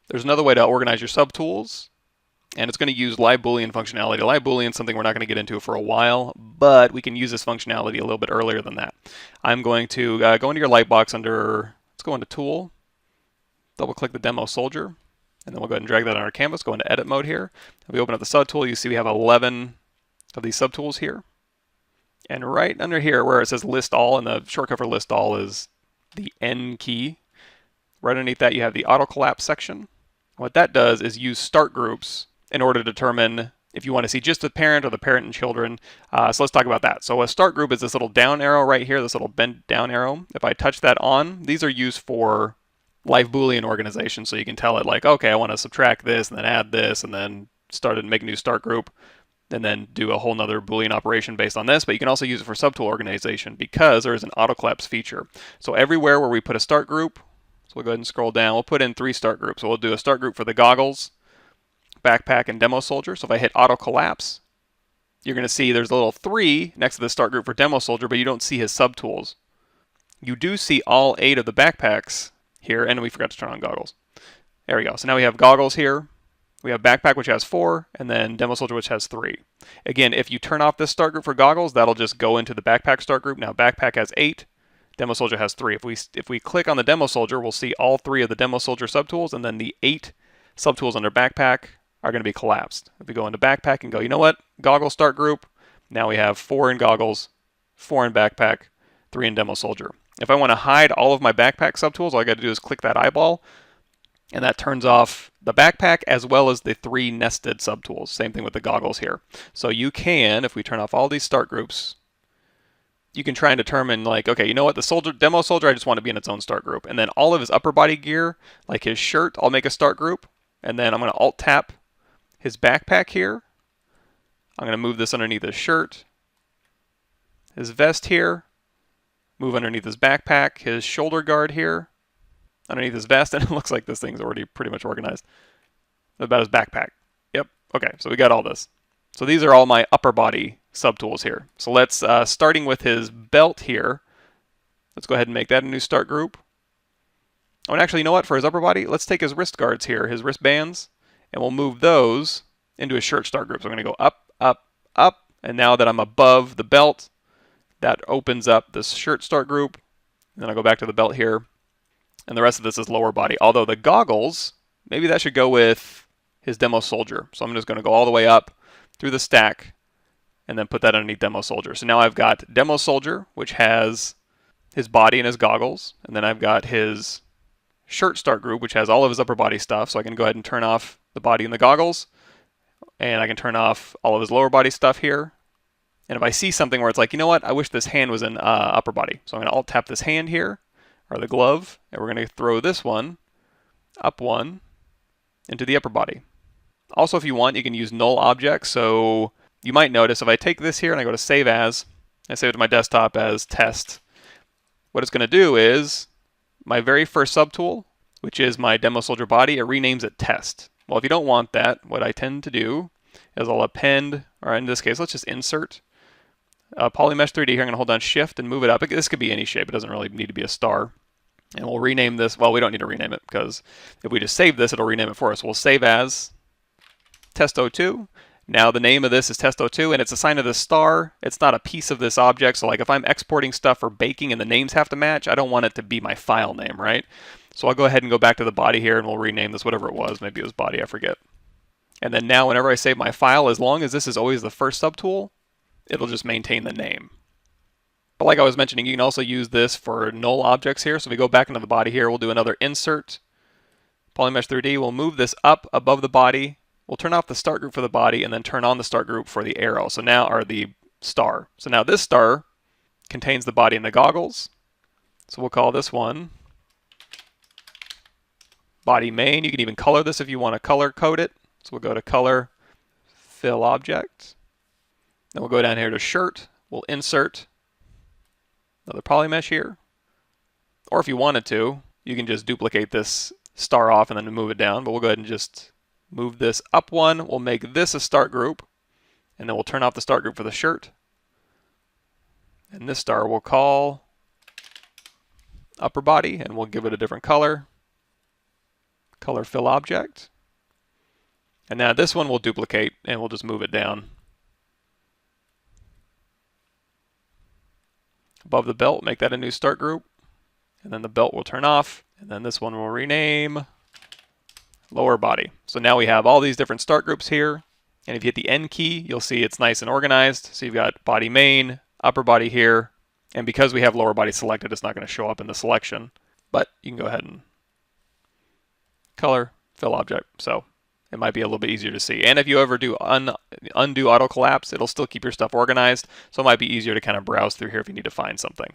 There's another way to organize your subtools, and it's going to use live Boolean functionality. Live Boolean is something we're not going to get into for a while, but we can use this functionality a little bit earlier than that. I'm going to go into your lightbox under, let's go into Tool, double click the demo soldier, and then we'll go ahead and drag that on our canvas, go into edit mode here. If we open up the subtool, you see we have 11 of these subtools here. And right under here where it says list all, and the shortcut for list all is the N key, right underneath that you have the auto collapse section. What that does is use start groups in order to determine if you want to see just the parent or the parent and children. So let's talk about that. So a start group is this little down arrow right here, this little bent down arrow. If I touch that on, these are used for live Boolean organization, so you can tell it like, okay, I want to subtract this and then add this and then start and make a new start group and then do a whole nother Boolean operation based on this. But you can also use it for subtool organization because there is an auto collapse feature. So everywhere where we put a start group, so we'll go ahead and scroll down, we'll put in 3 start groups. So we'll do a start group for the goggles, backpack, and demo soldier. So if I hit auto collapse, you're going to see there's a little 3 next to the start group for demo soldier, but you don't see his subtools. You do see all 8 of the backpacks here, and we forgot to turn on goggles. There we go. So now we have goggles here. We have backpack, which has 4, and then demo soldier, which has 3. Again, if you turn off this start group for goggles, that'll just go into the backpack start group. Now backpack has 8, demo soldier has 3. If we click on the demo soldier, we'll see all 3 of the demo soldier subtools, and then the 8 subtools under backpack are going to be collapsed. If we go into backpack and go, you know what, goggles start group, now we have 4 in goggles, 4 in backpack, 3 in demo soldier. If I want to hide all of my backpack subtools, all I got to do is click that eyeball, and that turns off the backpack as well as the 3 nested subtools. Same thing with the goggles here. So you can, if we turn off all these start groups, you can try and determine like, okay, you know what, the demo soldier, I just want to be in its own start group. And then all of his upper body gear, like his shirt, I'll make a start group. And then I'm going to alt tap his backpack here. I'm going to move this underneath his shirt. His vest here. Move underneath his backpack, his shoulder guard here, underneath his vest, and it looks like this thing's already pretty much organized. About his backpack. Yep, okay, so we got all this. So these are all my upper body subtools here. So let's, starting with his belt here, let's go ahead and make that a new start group. Oh, and actually, you know what, for his upper body, let's take his wrist guards here, his wristbands, and we'll move those into his shirt start group. So I'm going to go up, up, up, and now that I'm above the belt, that opens up this shirt start group. And then I'll go back to the belt here. And the rest of this is lower body. Although the goggles, maybe that should go with his demo soldier. So I'm just going to go all the way up through the stack and then put that underneath demo soldier. So now I've got demo soldier, which has his body and his goggles. And then I've got his shirt start group, which has all of his upper body stuff. So I can go ahead and turn off the body and the goggles. And I can turn off all of his lower body stuff here. And if I see something where it's like, you know what, I wish this hand was in upper body. So I'm going to alt tap this hand here, or the glove, and we're going to throw this one, up one, into the upper body. Also, if you want, you can use Null Objects. So you might notice if I take this here and I go to Save As, I save it to my desktop as test, what it's going to do is my very first subtool, which is my demo soldier body, it renames it test. Well, if you don't want that, what I tend to do is I'll append, or in this case, let's just insert Polymesh 3D here. I'm going to hold down Shift and move it up. This could be any shape. It doesn't really need to be a star. And we'll rename this. Well, we don't need to rename it because if we just save this, it'll rename it for us. We'll save as Test02. Now the name of this is Test02, and it's assigned to this star. It's not a piece of this object. So like if I'm exporting stuff for baking and the names have to match, I don't want it to be my file name, right? So I'll go ahead and go back to the body here, and we'll rename this whatever it was. Maybe it was body, I forget. And then now whenever I save my file, as long as this is always the first subtool, it'll just maintain the name. But like I was mentioning, you can also use this for null objects here. So if we go back into the body here, we'll do another insert, Polymesh 3D. We'll move this up above the body. We'll turn off the start group for the body and then turn on the start group for the arrow. So now, or the star. So now this star contains the body and the goggles. So we'll call this one body main. You can even color this if you want to color code it. So we'll go to color, fill object. Then we'll go down here to shirt. We'll insert another polymesh here. Or if you wanted to, you can just duplicate this star off and then move it down. But we'll go ahead and just move this up one. We'll make this a start group. And then we'll turn off the start group for the shirt. And this star we'll call upper body, and we'll give it a different color. color fill object. And now this one will duplicate, and we'll just move it down. Above the belt, make that a new start group. And then the belt will turn off. And then this one will rename lower body. So now we have all these different start groups here. And if you hit the N key, you'll see it's nice and organized. So you've got body main, upper body here. And because we have lower body selected, it's not going to show up in the selection. But you can go ahead and color fill object. So it might be a little bit easier to see. And if you ever do undo auto collapse, it'll still keep your stuff organized. So it might be easier to kind of browse through here if you need to find something.